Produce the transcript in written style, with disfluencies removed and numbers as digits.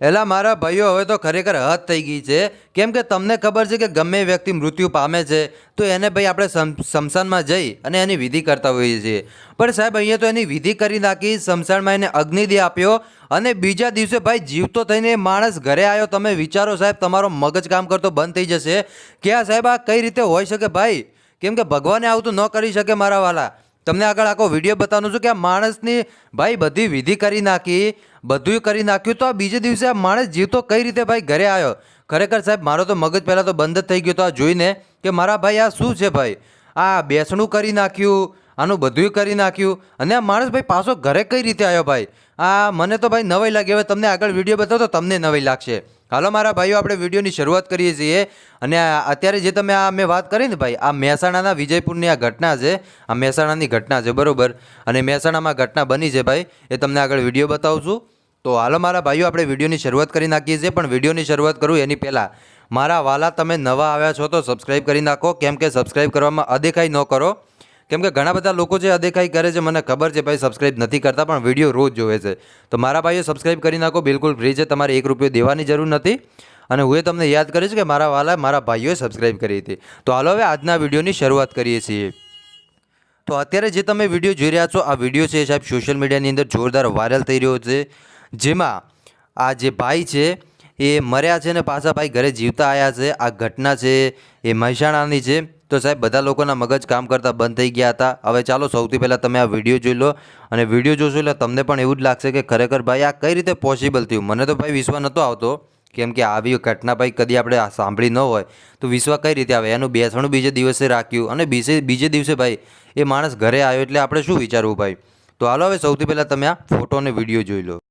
એલા મારા ભાઈઓ, હવે તો ખરેખર હદ થઈ ગઈ છે. કેમ કે તમને ખબર છે કે ગમે એ વ્યક્તિ મૃત્યુ પામે છે તો એને ભાઈ આપણે સ્મશાનમાં જઈ અને એની વિધિ કરતા હોઈએ છીએ. પણ સાહેબ, અહીંયા તો એની વિધિ કરી નાખી, સ્મશાનમાં એને અગ્નિદે આપ્યો અને બીજા દિવસે ભાઈ જીવતો થઈને એ માણસ ઘરે આવ્યો. તમે વિચારો સાહેબ, તમારો મગજ કામ કરતો બંધ થઈ જશે કે આ સાહેબ આ કઈ રીતે હોઈ શકે ભાઈ? કેમ કે ભગવાને આવું તો ન કરી શકે મારા વાલા. તમને આગળ આખો વિડીયો બતાવું છું કે આ માણસની ભાઈ બધી વિધિ કરી નાખી, બધું કરી નાખ્યું, તો આ બીજે દિવસે આ માણસ જીવતો કઈ રીતે ભાઈ ઘરે આવ્યો? ખરેખર સાહેબ, મારો તો મગજ પહેલાં તો બંધ જ થઈ ગયો તો આ જોઈને કે મારા ભાઈ આ શું છે ભાઈ? આ બેસણું કરી નાખ્યું, આનું બધું કરી નાખ્યું, અને આ માણસ ભાઈ પાછો ઘરે કઈ રીતે આવ્યો ભાઈ? આ મને તો ભાઈ નવાઈ લાગી. હવે તમને આગળ વિડીયો બતાવો તો તમને નવાઈ લાગશે. હાલો મારા ભાઈઓ, આપણે વિડીયોની શરૂઆત કરીએ છીએ. અને અત્યારે જે તમે આ મેં વાત કરી ને ભાઈ, આ મહેસાણાના વિજયપુરની આ ઘટના છે. આ મહેસાણાની ઘટના છે, બરોબર? અને મહેસાણામાં ઘટના બની છે ભાઈ, એ તમને આગળ વિડીયો બતાવું છું. તો હાલો મારા ભાઈઓ, આપણે વિડીયોની શરૂઆત કરી નાખીએ છીએ. પણ વિડીયોની શરૂઆત કરું એની પહેલાં મારા વાલા, તમે નવા આવ્યા છો તો સબસ્ક્રાઈબ કરી નાખો. કેમ કે સબસ્ક્રાઈબ કરવામાં અદેખાઈ ન કરો. કેમ કે ઘણા બધા લોકો જે અદેખાઈ કરે છે, મને ખબર છે ભાઈ, સબસ્ક્રાઈબ નથી કરતા પણ વિડીયો રોજ જોવે છે. તો મારા ભાઈઓ સબસ્ક્રાઈબ કરી નાખો, બિલકુલ ફ્રી છે, તમારે 1 રૂપિયો દેવાની જરૂર નથી. અને હું તમને યાદ કરીશ કે મારા વાલા, મારા ભાઈઓએ સબસ્ક્રાઈબ કરી હતી. તો હાલો હવે આજના વિડીયોની શરૂઆત કરીએ છીએ. તો અત્યારે જે તમે વિડીયો જોઈ રહ્યા છો, આ વિડીયો છે સાહેબ સોશિયલ મીડિયાની અંદર જોરદાર વાયરલ થઈ રહ્યો છે. જેમાં આ જે ભાઈ છે એ મર્યા છે ને પાછા ભાઈ ઘરે જીવતા આવ્યા છે. આ ઘટના છે એ મહેસાણાની છે. તો સાહેબ, બધા લોકોના મગજ કામ કરતા બંધ થઈ ગયા હતા. હવે ચાલો સૌથી પહેલાં તમે આ વિડીયો જોઈ લો, અને વિડીયો જોશો એટલે તમને પણ એવું જ લાગશે કે ખરેખર ભાઈ આ કઈ રીતે પોસિબલ થયું. મને તો ભાઈ વિશ્વાસ નહોતો આવતો, કેમ કે આવી ઘટના ભાઈ કદી આપણે સાંભળી ન હોય તો વિશ્વાસ કઈ રીતે આવે? એનું બેસણું બીજે દિવસે રાખ્યું અને બીજે દિવસે ભાઈ એ માણસ ઘરે આવ્યો, એટલે આપણે શું વિચારવું ભાઈ? તો હાલો હવે સૌથી પહેલાં તમે આ ફોટો અને વિડીયો જોઈ લો.